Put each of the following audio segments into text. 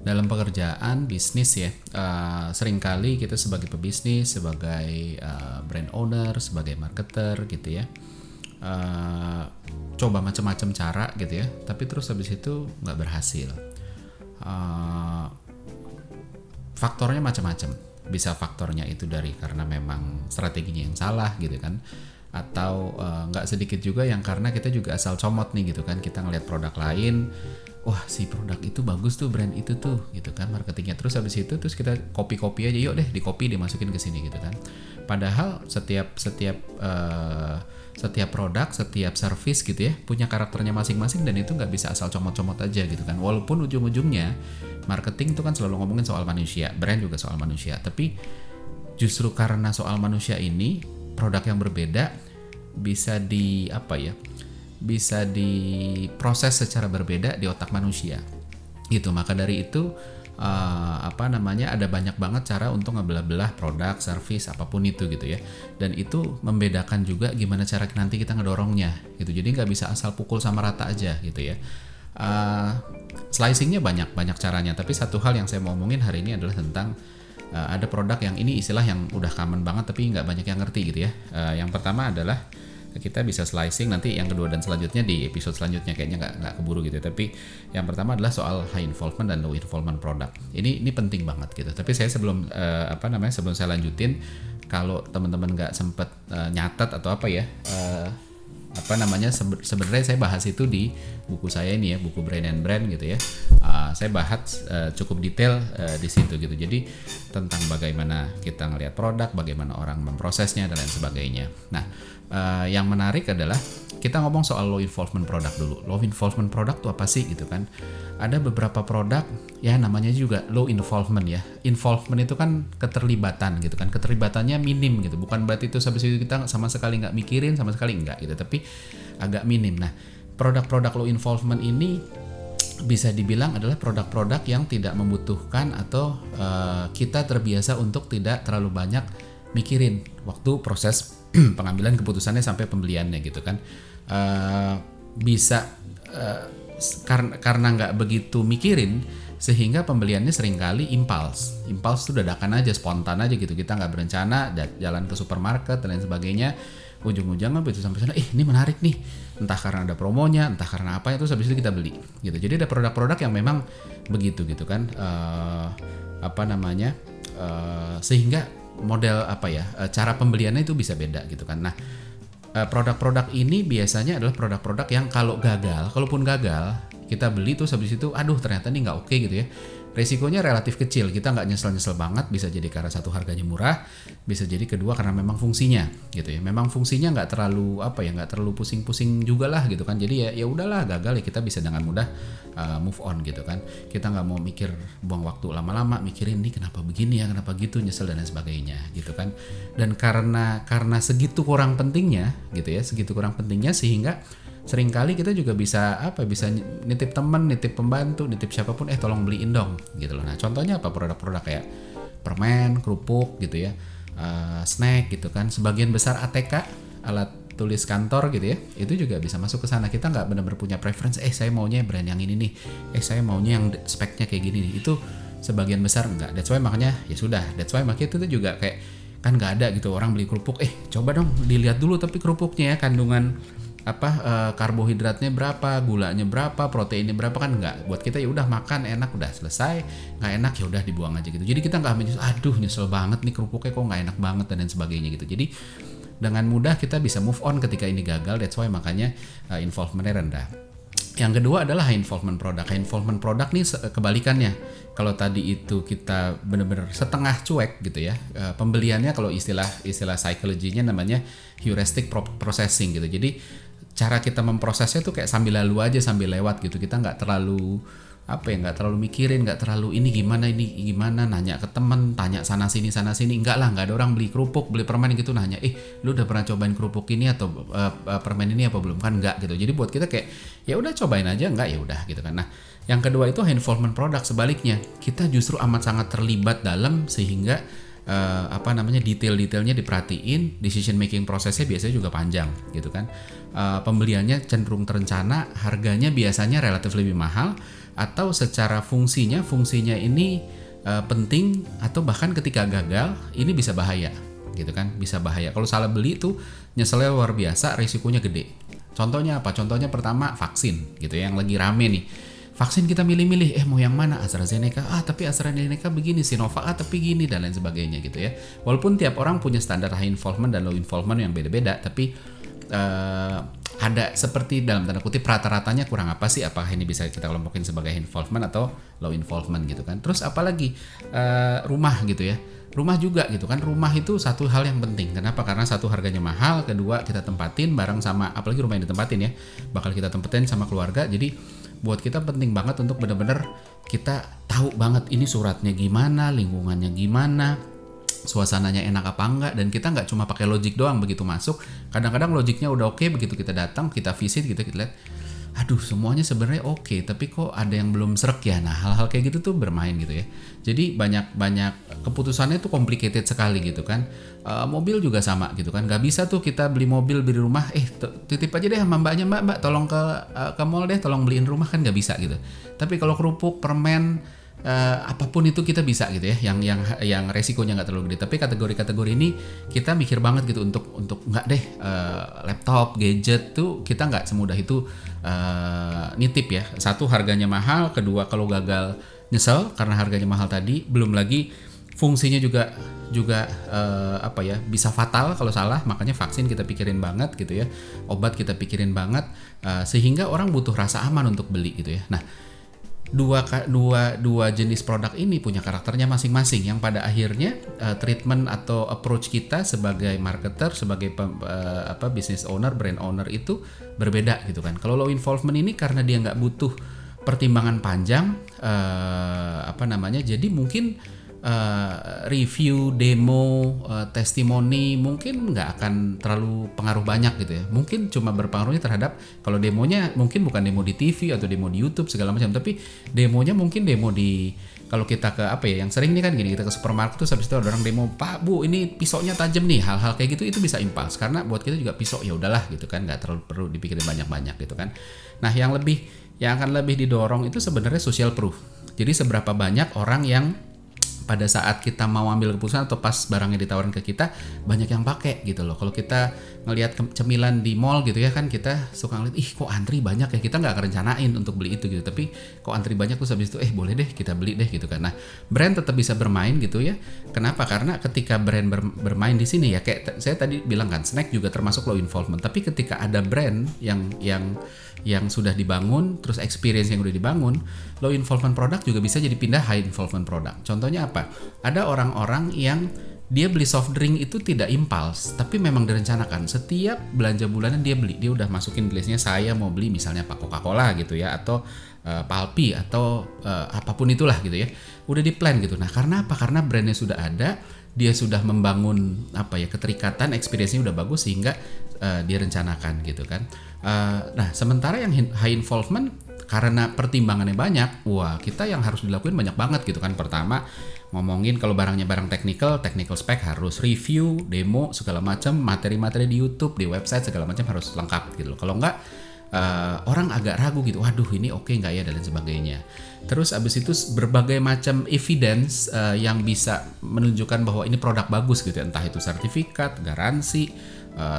dalam pekerjaan bisnis ya, seringkali kita sebagai pebisnis, sebagai brand owner, sebagai marketer gitu ya, coba macam-macam cara gitu ya, tapi terus habis itu nggak berhasil. Faktornya macam-macam. Bisa faktornya itu dari karena memang strateginya yang salah gitu kan, atau nggak sedikit juga yang karena kita juga asal comot nih gitu kan, kita ngelihat produk lain, wah si produk itu bagus tuh, brand itu tuh gitu kan, marketingnya, terus habis itu terus kita copy aja, yuk deh di copy dimasukin ke sini gitu kan. Padahal setiap produk, setiap service gitu ya punya karakternya masing-masing, dan itu nggak bisa asal comot-comot aja gitu kan. Walaupun ujung-ujungnya marketing itu kan selalu ngomongin soal manusia, brand juga soal manusia, tapi justru karena soal manusia ini produk yang berbeda bisa bisa diproses secara berbeda di otak manusia gitu. Maka dari itu ada banyak banget cara untuk ngebelah-belah produk, service, apapun itu gitu ya. Dan itu membedakan juga gimana cara nanti kita ngedorongnya gitu. Jadi nggak bisa asal pukul sama rata aja gitu ya. Slicingnya banyak caranya, tapi satu hal yang saya mau omongin hari ini adalah tentang ada produk yang ini istilah yang udah common banget tapi nggak banyak yang ngerti gitu ya. Yang pertama adalah kita bisa slicing, nanti yang kedua dan selanjutnya di episode selanjutnya kayaknya nggak keburu gitu ya. Tapi yang pertama adalah soal high involvement dan low involvement product. Ini penting banget gitu. Tapi saya sebelum saya lanjutin, kalau teman-teman nggak sempet nyatat atau sebenarnya saya bahas itu di buku saya ini ya, buku Brand and Brand gitu ya. Saya bahas cukup detail di situ gitu. Jadi tentang bagaimana kita ngelihat produk, bagaimana orang memprosesnya dan lain sebagainya. Nah, yang menarik adalah kita ngomong soal low involvement product dulu. Low involvement product itu apa sih gitu kan? Ada beberapa produk ya namanya juga low involvement ya. Involvement itu kan keterlibatan gitu kan. Keterlibatannya minim gitu. Bukan berarti itu habis itu kita sama sekali nggak mikirin, sama sekali enggak gitu. Tapi agak minim. Nah, produk-produk low involvement ini bisa dibilang adalah produk-produk yang tidak membutuhkan atau kita terbiasa untuk tidak terlalu banyak mikirin waktu proses pengambilan keputusannya sampai pembeliannya gitu kan. Karena nggak begitu mikirin sehingga pembeliannya seringkali impuls itu dadakan aja, spontan aja gitu. Kita nggak berencana jalan ke supermarket dan lain sebagainya, ujung-ujungnya begitu sampai sana, ini menarik nih, entah karena ada promonya, entah karena apa, itu habis itu kita beli gitu. Jadi ada produk-produk yang memang begitu gitu kan, sehingga model cara pembeliannya itu bisa beda gitu kan. Nah, produk-produk ini biasanya adalah produk-produk yang kalaupun gagal kita beli tuh habis itu aduh ternyata ini nggak oke gitu ya. Resikonya relatif kecil, kita nggak nyesel-nyesel banget, bisa jadi karena satu harganya murah, bisa jadi kedua karena memang fungsinya gitu ya. Memang fungsinya nggak terlalu pusing-pusing juga lah gitu kan. Jadi ya udahlah, gagal ya kita bisa dengan mudah move on gitu kan. Kita nggak mau mikir, buang waktu lama-lama mikirin nih kenapa begini ya, kenapa gitu, nyesel dan lain sebagainya gitu kan. Dan karena segitu kurang pentingnya gitu ya, sehingga seringkali kita juga bisa nitip teman, nitip pembantu, nitip siapapun, tolong beliin dong gitu loh. Nah, contohnya apa, produk-produk kayak permen, kerupuk gitu ya, snack gitu kan. Sebagian besar ATK, alat tulis kantor gitu ya, itu juga bisa masuk ke sana. Kita nggak benar-benar punya preference, saya maunya brand yang ini nih, saya maunya yang speknya kayak gini nih. Itu sebagian besar enggak. That's why makanya itu tuh juga kayak kan nggak ada gitu, orang beli kerupuk, coba dong dilihat dulu tapi kerupuknya ya, kandungan karbohidratnya berapa, gulanya berapa, proteinnya berapa, kan enggak. Buat kita ya udah makan enak udah selesai, nggak enak ya udah dibuang aja gitu. Jadi kita nggak nyesel banget nih kerupuknya kok nggak enak banget dan lain sebagainya gitu. Jadi dengan mudah kita bisa move on ketika ini gagal. That's why makanya involvementnya rendah. Yang kedua adalah high involvement product. High involvement product nih kebalikannya. Kalau tadi itu kita benar-benar setengah cuek gitu ya, pembeliannya kalau istilah psikologinya namanya heuristic processing gitu. Jadi cara kita memprosesnya tuh kayak sambil lalu aja, sambil lewat gitu. Kita nggak terlalu mikirin, nggak terlalu ini gimana, nanya ke temen, tanya sana sini, nggak ada orang beli kerupuk, beli permen gitu nanya, lu udah pernah cobain kerupuk ini atau permen ini apa belum, kan nggak gitu. Jadi buat kita kayak ya udah cobain aja, nggak ya udah gitu kan. Nah, yang kedua itu high involvement product, sebaliknya kita justru amat sangat terlibat dalam, sehingga detail-detailnya diperhatiin, decision making prosesnya biasanya juga panjang gitu kan. Pembeliannya cenderung terencana, harganya biasanya relatif lebih mahal, atau secara fungsinya ini penting, atau bahkan ketika gagal ini bisa bahaya gitu kan, bisa bahaya. Kalau salah beli itu nyeselnya luar biasa, risikonya gede. Contohnya apa? Contohnya pertama vaksin gitu ya, yang lagi rame nih. Vaksin kita milih-milih, mau yang mana? AstraZeneca, tapi AstraZeneca begini, Sinovac, tapi gini, dan lain sebagainya gitu ya. Walaupun tiap orang punya standar high involvement dan low involvement yang beda-beda, tapi ada seperti dalam tanda kutip rata-ratanya kurang apa sih? Apakah ini bisa kita kelompokin sebagai high involvement atau low involvement gitu kan? Terus apalagi rumah gitu ya. Rumah juga gitu kan, rumah itu satu hal yang penting. Kenapa? Karena satu, harganya mahal, kedua kita tempatin bareng sama, apalagi rumah yang ditempatin ya, bakal kita tempatin sama keluarga. Jadi buat kita penting banget untuk benar-benar kita tahu banget ini suratnya gimana, lingkungannya gimana, suasananya enak apa enggak, dan kita nggak cuma pakai logik doang begitu masuk. Kadang-kadang logiknya udah oke, begitu kita datang, kita visit gitu, kita lihat, aduh semuanya sebenarnya oke, tapi kok ada yang belum srek ya. Nah hal-hal kayak gitu tuh bermain gitu ya. Jadi banyak keputusannya tuh complicated sekali gitu kan. Mobil juga sama gitu kan. Gak bisa tuh kita beli mobil, beli rumah, titip aja deh sama mbaknya, mbak tolong ke mall deh, tolong beliin rumah, kan gak bisa gitu. Tapi kalau kerupuk, permen, apapun itu kita bisa gitu ya, yang resikonya nggak terlalu gede. Tapi kategori-kategori ini kita mikir banget gitu untuk nggak deh, laptop, gadget tuh kita nggak semudah itu nitip ya. Satu, harganya mahal, kedua kalau gagal nyesel karena harganya mahal tadi, belum lagi fungsinya juga bisa fatal kalau salah. Makanya vaksin kita pikirin banget gitu ya, obat kita pikirin banget, sehingga orang butuh rasa aman untuk beli gitu ya. Nah, dua jenis produk ini punya karakternya masing-masing, yang pada akhirnya treatment atau approach kita sebagai marketer, sebagai business owner, brand owner itu berbeda gitu kan. Kalau low involvement ini karena dia nggak butuh pertimbangan panjang, jadi mungkin review, demo, testimoni mungkin nggak akan terlalu pengaruh banyak gitu ya. Mungkin cuma berpengaruhnya terhadap, kalau demonya mungkin bukan demo di TV atau demo di YouTube segala macam, tapi demonya mungkin demo di, kalau kita ke yang sering ini kan gini, kita ke supermarket tuh habis itu ada orang demo, Pak Bu ini pisaunya tajam nih, hal-hal kayak gitu itu bisa impuls, karena buat kita juga pisau ya udahlah gitu kan, nggak terlalu perlu dipikirin banyak-banyak gitu kan. Nah yang akan lebih didorong itu sebenarnya social proof. Jadi seberapa banyak orang yang pada saat kita mau ambil keputusan atau pas barangnya ditawarin ke kita banyak yang pakai gitu loh. Kalau kita ngelihat cemilan di mall gitu ya kan, kita suka ngeliat, kok antri banyak ya, kita nggak kerencanain untuk beli itu gitu, tapi kok antri banyak, terus habis itu boleh deh kita beli deh gitu kan. Nah brand tetap bisa bermain gitu ya. Kenapa? Karena ketika brand bermain di sini ya, kayak saya tadi bilang kan, snack juga termasuk low involvement, tapi ketika ada brand yang sudah dibangun, terus experience yang udah dibangun, low involvement product juga bisa jadi pindah high involvement product. Contohnya apa? Ada orang-orang yang dia beli soft drink itu tidak impuls, tapi memang direncanakan. Setiap belanja bulanan dia beli, dia udah masukin di listnya, saya mau beli misalnya Coca-Cola gitu ya, atau Palpi atau apapun itulah gitu ya, udah di plan gitu. Nah karena apa? Karena brandnya sudah ada, dia sudah membangun keterikatan, experience-nya udah bagus sehingga direncanakan gitu kan. Nah sementara yang high involvement, karena pertimbangannya banyak, kita yang harus dilakuin banyak banget gitu kan. Pertama ngomongin kalau barangnya barang technical spec harus review, demo segala macam, materi-materi di YouTube, di website segala macam harus lengkap gitu loh. Kalau enggak orang agak ragu gitu, waduh ini oke nggak ya, dan lain sebagainya. Terus abis itu berbagai macam evidence yang bisa menunjukkan bahwa ini produk bagus gitu ya, entah itu sertifikat, garansi,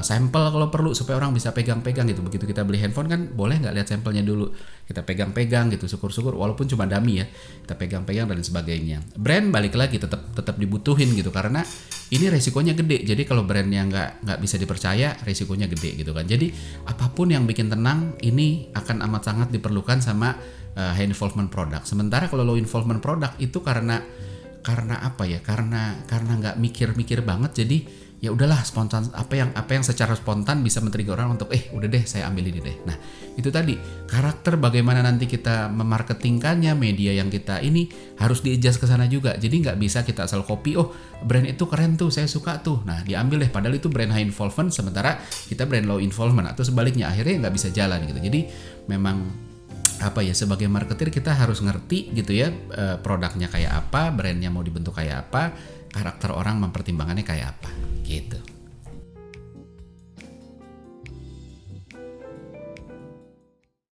sampel kalau perlu supaya orang bisa pegang-pegang gitu. Begitu kita beli handphone kan boleh nggak lihat sampelnya dulu, kita pegang-pegang gitu, syukur-syukur walaupun cuma dummy ya, kita pegang-pegang dan sebagainya. Brand balik lagi tetap dibutuhin gitu, karena ini resikonya gede. Jadi kalau brandnya nggak bisa dipercaya, resikonya gede gitu kan. Jadi apapun yang bikin tenang ini akan amat sangat diperlukan sama high involvement product. Sementara kalau low involvement product itu karena apa ya? Karena nggak mikir-mikir banget, jadi ya udahlah spontan, apa yang secara spontan bisa men-trigger orang untuk udah deh saya ambil ini deh. Nah itu tadi karakter bagaimana nanti kita memarketingkannya, media yang kita ini harus di-adjust ke sana juga. Jadi nggak bisa kita asal copy, brand itu keren tuh, saya suka tuh, nah diambil deh, padahal itu brand high involvement sementara kita brand low involvement, atau sebaliknya, akhirnya nggak bisa jalan gitu. Jadi memang sebagai marketer kita harus ngerti gitu ya, produknya kayak apa, brandnya mau dibentuk kayak apa, karakter orang mempertimbangannya kayak apa gitu.